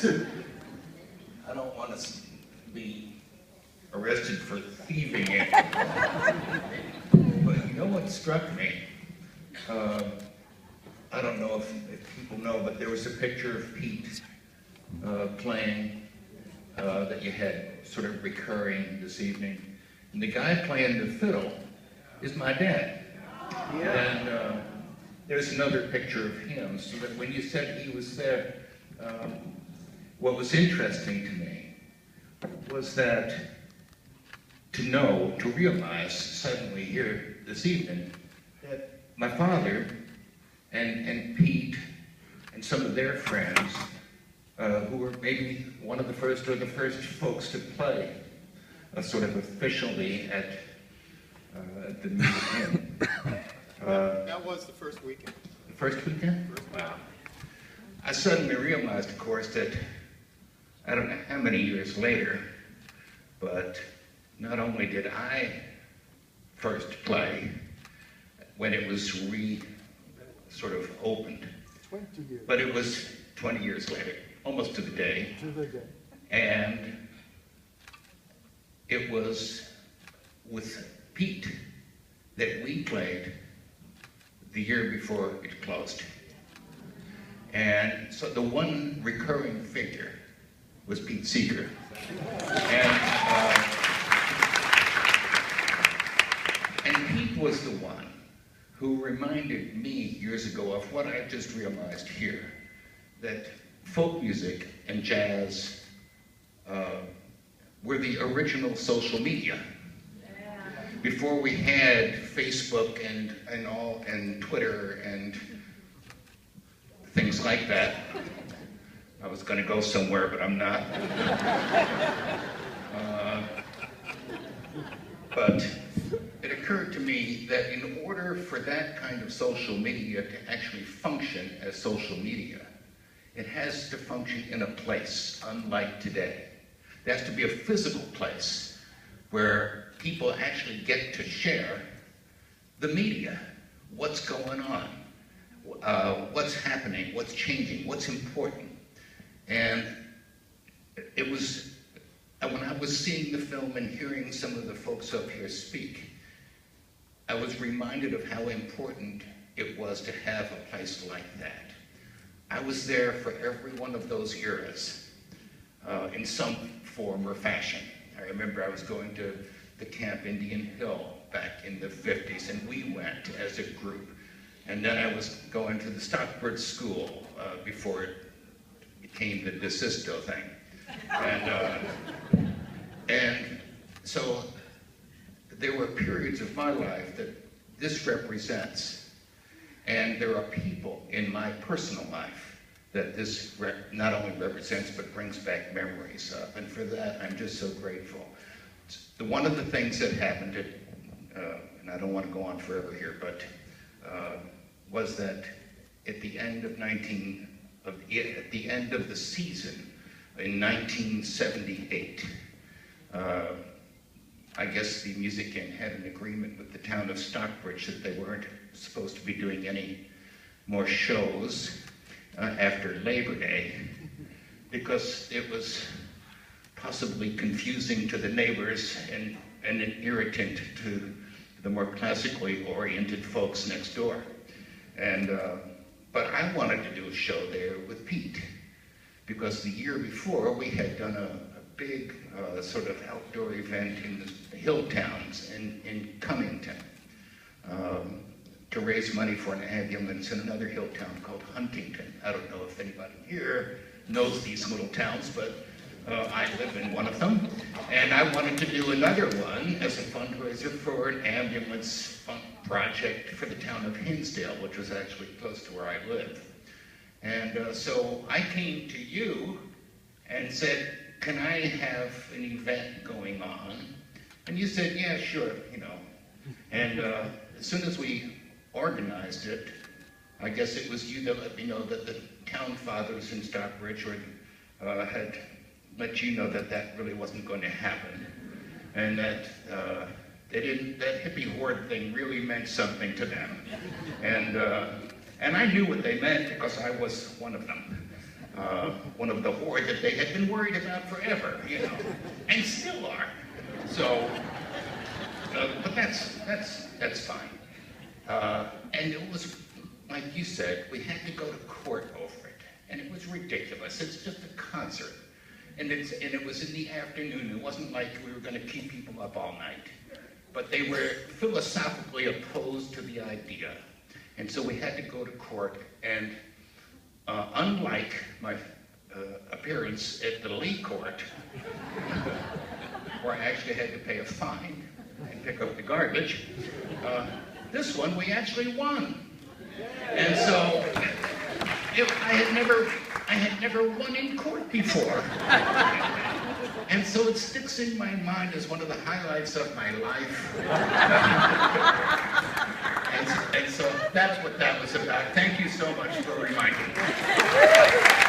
I don't want to be arrested for thieving it. But you know what struck me? I don't know if people know, but there was a picture of Pete playing that you had sort of recurring this evening. And the guy playing the fiddle is my dad. Yeah. And there's another picture of him, so that when you said he was there, what was interesting to me was that to realize suddenly here this evening that my father and Pete and some of their friends, who were maybe one of the first or the first folks to play sort of officially at the museum. That was the first weekend. The first weekend? Wow. I suddenly realized, of course, that I don't know how many years later, but not only did I first play when it was sort of opened, 20 years. But it was 20 years later, almost to the day. To the day. And it was with Pete that we played the year before it closed. And so the one recurring figure was Pete Seeger. And Pete was the one who reminded me years ago of what I just realized here, that folk music and jazz were the original social media. Before we had Facebook and Twitter and things like that. I was going to go somewhere, but I'm not. But it occurred to me that in order for that kind of social media to actually function as social media, it has to function in a place unlike today. There has to be a physical place where people actually get to share the media, what's going on, what's happening, what's changing, what's important. And it was, when I was seeing the film and hearing some of the folks up here speak, I was reminded of how important it was to have a place like that. I was there for every one of those eras in some form or fashion. I remember I was going to the Camp Indian Hill back in the 50s, and we went as a group. And then I was going to the Stockbridge School before it became the DeSisto thing. And so there were periods of my life that this represents, and there are people in my personal life that this not only represents but brings back memories of, and for that I'm just so grateful. One of the things that happened, and I don't want to go on forever here, but was that at the end of the season in 1978, I guess the Music Inn had an agreement with the town of Stockbridge that they weren't supposed to be doing any more shows after Labor Day, because it was possibly confusing to the neighbors and an irritant to the more classically oriented folks next door. But I wanted to do a show there with Pete, because the year before we had done a big sort of outdoor event in the hill towns in Cummington to raise money for an ambulance in another hill town called Huntington. I don't know if anybody here knows these little towns, but I live in one of them. And I wanted to do another one as a fundraiser for an ambulance project for the town of Hinsdale, which was actually close to where I live. And so I came to you and said, can I have an event going on? And you said, yeah, sure, you know. And as soon as we organized it, I guess it was you that let me know that the town fathers in Stockbridge had let you know that that really wasn't going to happen. And that that hippie horde thing really meant something to them. And I knew what they meant because I was one of them. one of the horde that they had been worried about forever, you know, and still are. So, but that's fine. And it was, like you said, we had to go to court over it, and it was ridiculous. It's just a concert, and it was in the afternoon. It wasn't like we were going to keep people up all night, but they were philosophically opposed to the idea, and so we had to go to court. And unlike my appearance at the Lee court, where I actually had to pay a fine and pick up the garbage, this one we actually won. And so I had never won in court before. And so it sticks in my mind as one of the highlights of my life. And so that's what that was about. Thank you so much for reminding me.